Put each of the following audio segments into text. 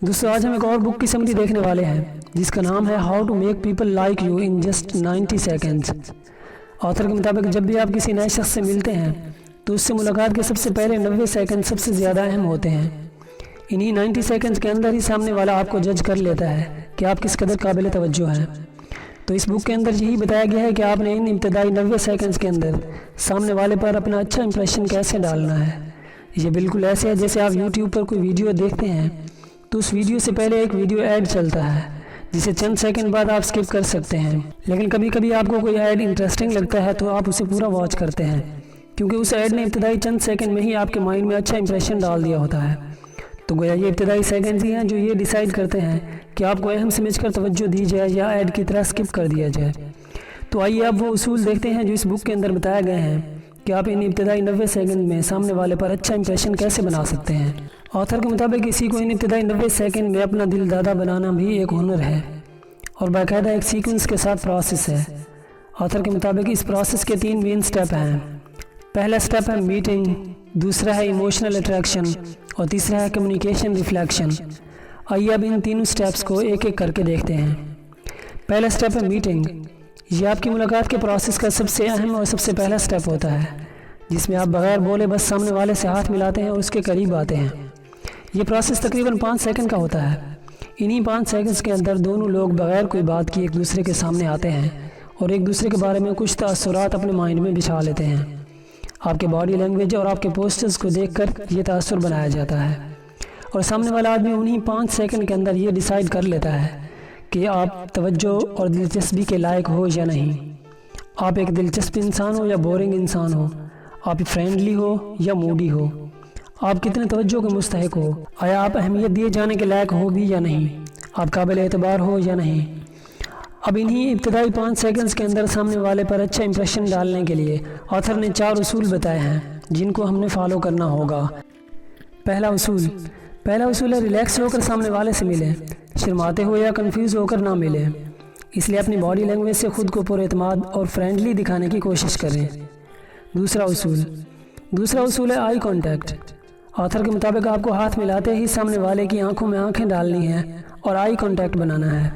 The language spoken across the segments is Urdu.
دوستو آج ہم ایک اور بک کی سمری دیکھنے والے ہیں جس کا نام ہے how to make people like you in just 90 seconds. Author کے مطابق جب بھی آپ کسی نئے شخص سے ملتے ہیں تو اس سے ملاقات کے سب سے پہلے 90 سیکنڈ سب سے زیادہ اہم ہوتے ہیں۔ انہی 90 سیکنڈز کے اندر ہی سامنے والا آپ کو جج کر لیتا ہے کہ آپ کس قدر قابل توجہ ہیں۔ تو اس بک کے اندر یہی بتایا گیا ہے کہ آپ نے ان ابتدائی 90 سیکنڈز کے اندر سامنے والے پر اپنا اچھا امپریشن کیسے ڈالنا ہے۔ یہ بالکل ایسے ہے جیسے آپ یوٹیوب پر کوئی ویڈیو دیکھتے ہیں تو اس ویڈیو سے پہلے ایک ویڈیو ایڈ چلتا ہے جسے چند سیکنڈ بعد آپ سکپ کر سکتے ہیں، لیکن کبھی کبھی آپ کو کوئی ایڈ انٹرسٹنگ لگتا ہے تو آپ اسے پورا واچ کرتے ہیں کیونکہ اس ایڈ نے ابتدائی چند سیکنڈ میں ہی آپ کے مائنڈ میں اچھا امپریشن ڈال دیا ہوتا ہے۔ تو گویا یہ ابتدائی سیکنڈز ہی ہیں جو یہ ڈیسائیڈ کرتے ہیں کہ آپ کو اہم سمجھ کر توجہ دی جائے یا ایڈ کی طرح سکپ کر دیا جائے۔ تو آئیے اب وہ اصول دیکھتے ہیں جو اس بک کے اندر بتایا گئے ہیں کہ آپ ان ابتدائی 90 سیکنڈ میں سامنے والے پر اچھا امپریشن کیسے بنا سکتے ہیں۔ آتھر کے مطابق اسی کو ان ابتدائی 90 سیکنڈ میں اپنا دل دادا بنانا بھی ایک ہنر ہے اور باقاعدہ ایک سیکوینس کے ساتھ پروسیس ہے۔ آتھر کے مطابق اس پروسیس کے 3 مین سٹیپ ہیں۔ پہلا سٹیپ ہے میٹنگ، دوسرا ہے ایموشنل اٹریکشن اور تیسرا ہے کمیونیکیشن ریفلیکشن۔ آئیے اب ان تینوں سٹیپس کو ایک ایک کر کے دیکھتے ہیں۔ پہلا سٹیپ ہے میٹنگ۔ یہ آپ کی ملاقات کے پروسیس کا سب سے اہم اور سب سے پہلا سٹیپ ہوتا ہے جس میں آپ بغیر بولے بس سامنے والے سے ہاتھ ملاتے ہیں اور اس کے قریب آتے ہیں۔ یہ پروسیس تقریباً 5 سیکنڈ کا ہوتا ہے۔ انہی 5 سیکنڈز کے اندر دونوں لوگ بغیر کوئی بات کی ایک دوسرے کے سامنے آتے ہیں اور ایک دوسرے کے بارے میں کچھ تاثرات اپنے مائنڈ میں بچھا لیتے ہیں۔ آپ کے باڈی لینگویج اور آپ کے پوسچرز کو دیکھ کر یہ تاثر بنایا جاتا ہے اور سامنے والا آدمی انہی 5 سیکنڈ کے اندر یہ ڈیسائیڈ کر لیتا ہے کہ آپ توجہ اور دلچسپی کے لائق ہو یا نہیں، آپ ایک دلچسپ انسان ہو یا بورنگ انسان ہو، آپ فرینڈلی ہو یا موڈی ہو، آپ کتنے توجہ کے مستحق ہو، آیا آپ اہمیت دیے جانے کے لائق ہو بھی یا نہیں، آپ قابل اعتبار ہو یا نہیں۔ اب انہی ابتدائی 5 سیکنڈز کے اندر سامنے والے پر اچھا امپریشن ڈالنے کے لیے آتھر نے 4 اصول بتائے ہیں جن کو ہم نے فالو کرنا ہوگا۔ پہلا اصول ہے ریلیکس ہو کر سامنے والے سے ملیں، شرماتے ہوئے یا کنفیوز ہو کر نہ ملیں، اس لیے اپنی باڈی لینگویج سے خود کو پر اعتماد اور فرینڈلی دکھانے کی کوشش کریں۔ دوسرا اصول ہے آئی کانٹیکٹ۔ آتھر کے مطابق آپ کو ہاتھ ملاتے ہی سامنے والے کی آنکھوں میں آنکھیں ڈالنی ہیں اور آئی کانٹیکٹ بنانا ہے۔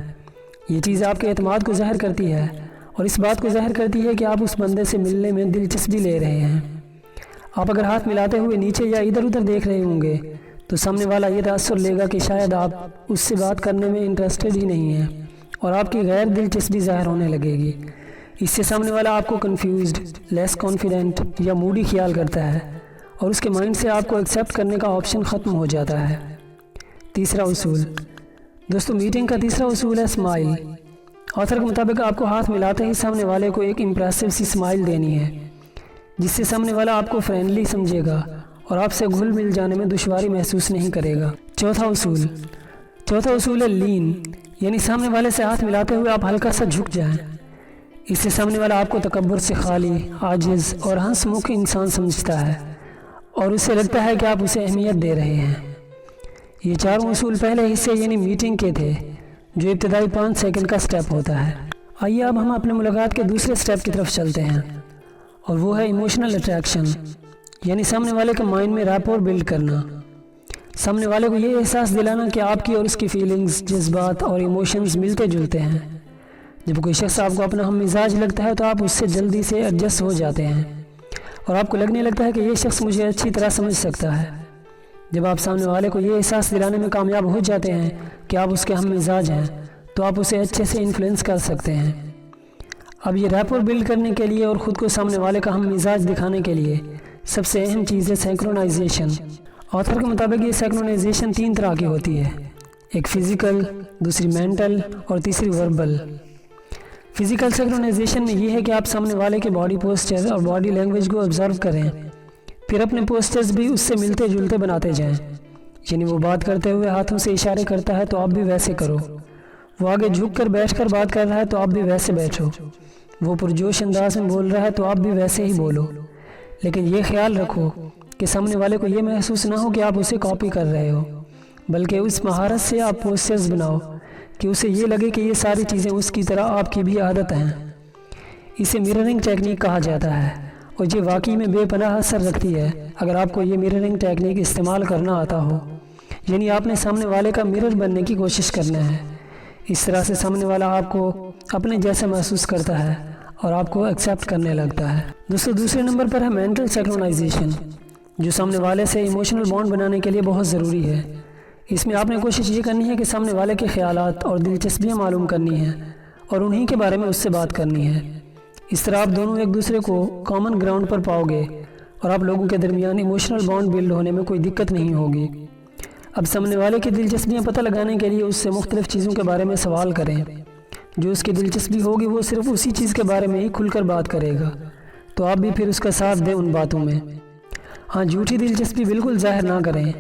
یہ چیز آپ کے اعتماد کو ظاہر کرتی ہے اور اس بات کو ظاہر کرتی ہے کہ آپ اس بندے سے ملنے میں دلچسپی لے رہے ہیں۔ آپ اگر ہاتھ ملاتے ہوئے نیچے یا ادھر ادھر دیکھ رہے ہوں گے تو سامنے والا یہ تاثر لے گا کہ شاید آپ اس سے بات کرنے میں انٹرسٹڈ ہی نہیں ہیں اور آپ کی غیر دلچسپی ظاہر ہونے لگے گی۔ اس سے سامنے والا آپ کو کنفیوزڈ، لیس کانفیڈنٹ یا موڈی خیال کرتا ہے اور اس کے مائنڈ سے آپ کو ایکسیپٹ کرنے کا آپشن ختم ہو جاتا ہے۔ تیسرا اصول دوستو، میٹنگ کا تیسرا اصول ہے اسمائل۔ آتھر کے مطابق آپ کو ہاتھ ملاتے ہی سامنے والے کو ایک امپریسو سی اسمائل دینی ہے جس سے سامنے والا آپ کو فرینڈلی سمجھے گا اور آپ سے گھل مل جانے میں دشواری محسوس نہیں کرے گا۔ چوتھا اصول ہے لین، یعنی سامنے والے سے ہاتھ ملاتے ہوئے آپ ہلکا سا جھک جائیں۔ اس سے سامنے والا آپ کو تکبر سے خالی، عاجز اور ہنس مکھ انسان سمجھتا ہے اور اسے لگتا ہے کہ آپ اسے اہمیت دے رہے ہیں۔ یہ 4 اصول پہلے حصے یعنی میٹنگ کے تھے جو ابتدائی 5 سیکنڈ کا سٹیپ ہوتا ہے۔ آئیے اب ہم اپنے ملاقات کے دوسرے سٹیپ کی طرف چلتے ہیں اور وہ ہے ایموشنل اٹریکشن، یعنی سامنے والے کے مائنڈ میں ریپور بلڈ کرنا، سامنے والے کو یہ احساس دلانا کہ آپ کی اور اس کی فیلنگز، جذبات اور ایموشنز ملتے جلتے ہیں۔ جب کوئی شخص آپ کو اپنا ہم مزاج لگتا ہے تو آپ اس سے جلدی سے ایڈجسٹ ہو جاتے ہیں اور آپ کو لگنے لگتا ہے کہ یہ شخص مجھے اچھی طرح سمجھ سکتا ہے۔ جب آپ سامنے والے کو یہ احساس دلانے میں کامیاب ہو جاتے ہیں کہ آپ اس کے ہم مزاج ہیں تو آپ اسے اچھے سے انفلوئنس کر سکتے ہیں۔ اب یہ ریپور بلڈ کرنے کے لیے اور خود کو سامنے والے کا ہم مزاج دکھانے کے لیے سب سے اہم چیز ہے سینکرونائزیشن۔ آتھر کے مطابق یہ سینکرونائزیشن 3 طرح کی ہوتی ہے، ایک فزیکل، دوسری مینٹل اور تیسری وربل۔ فزیکل سینکرونائزیشن میں یہ ہے کہ آپ سامنے والے کے باڈی پوسچر اور باڈی لینگویج کو آبزرو کریں، پھر اپنے پوسچرز بھی اس سے ملتے جلتے بناتے جائیں، یعنی وہ بات کرتے ہوئے ہاتھوں سے اشارے کرتا ہے تو آپ بھی ویسے کرو، وہ آگے جھک کر بیٹھ کر بات کر رہا ہے تو آپ بھی ویسے بیٹھو، وہ پرجوش انداز میں بول رہا ہے تو آپ بھی ویسے ہی بولو، لیکن یہ خیال رکھو کہ سامنے والے کو یہ محسوس نہ ہو کہ آپ اسے کاپی کر رہے ہو، بلکہ اس مہارت سے آپ پوسچرز بناؤ کہ اسے یہ لگے کہ یہ ساری چیزیں اس کی طرح آپ کی بھی عادت ہیں۔ اسے میررنگ ٹیکنیک کہا جاتا ہے اور یہ واقعی میں بے پناہ اثر رکھتی ہے اگر آپ کو یہ میررنگ ٹیکنیک استعمال کرنا آتا ہو، یعنی آپ نے سامنے والے کا مرر بننے کی کوشش کرنا ہے۔ اس طرح سے سامنے والا آپ کو اپنے جیسا محسوس کرتا ہے اور آپ کو ایکسیپٹ کرنے لگتا ہے۔ دوستو دوسرے نمبر پر ہے مینٹل سینکرونائزیشن، جو سامنے والے سے ایموشنل بانڈ بنانے کے لیے بہت ضروری ہے۔ اس میں آپ نے کوشش یہ کرنی ہے کہ سامنے والے کے خیالات اور دلچسپیاں معلوم کرنی ہیں اور انہی کے بارے میں اس سے بات کرنی ہے۔ اس طرح آپ دونوں ایک دوسرے کو کامن گراؤنڈ پر پاؤ گے اور آپ لوگوں کے درمیان ایموشنل بانڈ بلڈ ہونے میں کوئی دقت نہیں ہوگی۔ اب سامنے والے کی دلچسپیاں پتہ لگانے کے لیے اس سے مختلف چیزوں کے بارے میں سوال کریں۔ جو اس کی دلچسپی ہوگی وہ صرف اسی چیز کے بارے میں ہی کھل کر بات کرے گا، تو آپ بھی پھر اس کا ساتھ دیں ان باتوں میں۔ ہاں، جھوٹی دلچسپی بالکل ظاہر نہ کریں۔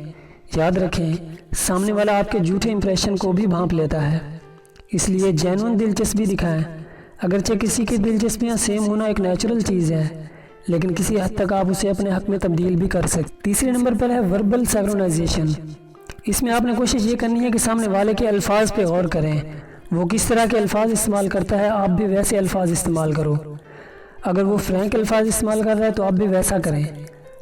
یاد رکھیں، سامنے والا آپ کے جھوٹے امپریشن کو بھی بھانپ لیتا ہے، اس لیے جینوئن دلچسپی دکھائیں۔ اگرچہ کسی کی دلچسپیاں سیم ہونا ایک نیچرل چیز ہے، لیکن کسی حد تک آپ اسے اپنے حق میں تبدیل بھی کر سکتے۔ تیسرے نمبر پر ہے وربل سینکرونائزیشن۔ اس میں آپ نے کوشش یہ کرنی ہے کہ سامنے والے کے الفاظ پہ غور کریں۔ وہ کس طرح کے الفاظ استعمال کرتا ہے، آپ بھی ویسے الفاظ استعمال کرو۔ اگر وہ فرینک الفاظ استعمال کر رہا ہے تو آپ بھی ویسا کریں۔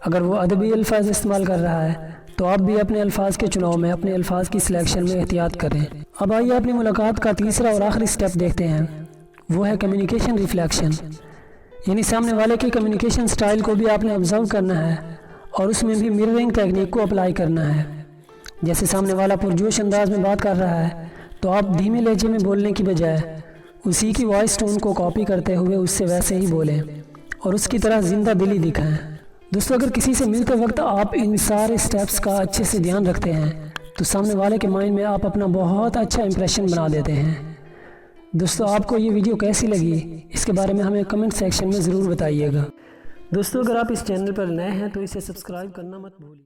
اگر وہ ادبی الفاظ استعمال کر رہا ہے تو آپ بھی اپنے الفاظ کے چناؤ میں، اپنے الفاظ کی سلیکشن میں احتیاط کریں۔ اب آئیے اپنی ملاقات کا تیسرا اور آخری سٹیپ دیکھتے ہیں، وہ ہے کمیونیکیشن ریفلیکشن۔ یعنی سامنے والے کی کمیونیکیشن سٹائل کو بھی آپ نے آبزرو کرنا ہے اور اس میں بھی مررنگ ٹیکنیک کو اپلائی کرنا ہے۔ جیسے سامنے والا پرجوش انداز میں بات کر رہا ہے تو آپ دھیمے لہجے میں بولنے کی بجائے اسی کی وائس ٹون کو کاپی کرتے ہوئے اس سے ویسے ہی بولیں اور اس کی طرح زندہ دلی دکھائیں۔ دوستو اگر کسی سے ملتے وقت آپ ان سارے سٹیپس کا اچھے سے دھیان رکھتے ہیں تو سامنے والے کے مائنڈ میں آپ اپنا بہت اچھا امپریشن بنا دیتے ہیں۔ دوستو آپ کو یہ ویڈیو کیسی لگی، اس کے بارے میں ہمیں کمنٹ سیکشن میں ضرور بتائیے گا۔ دوستو اگر آپ اس چینل پر نئے ہیں تو اسے سبسکرائب کرنا مت بھولیے۔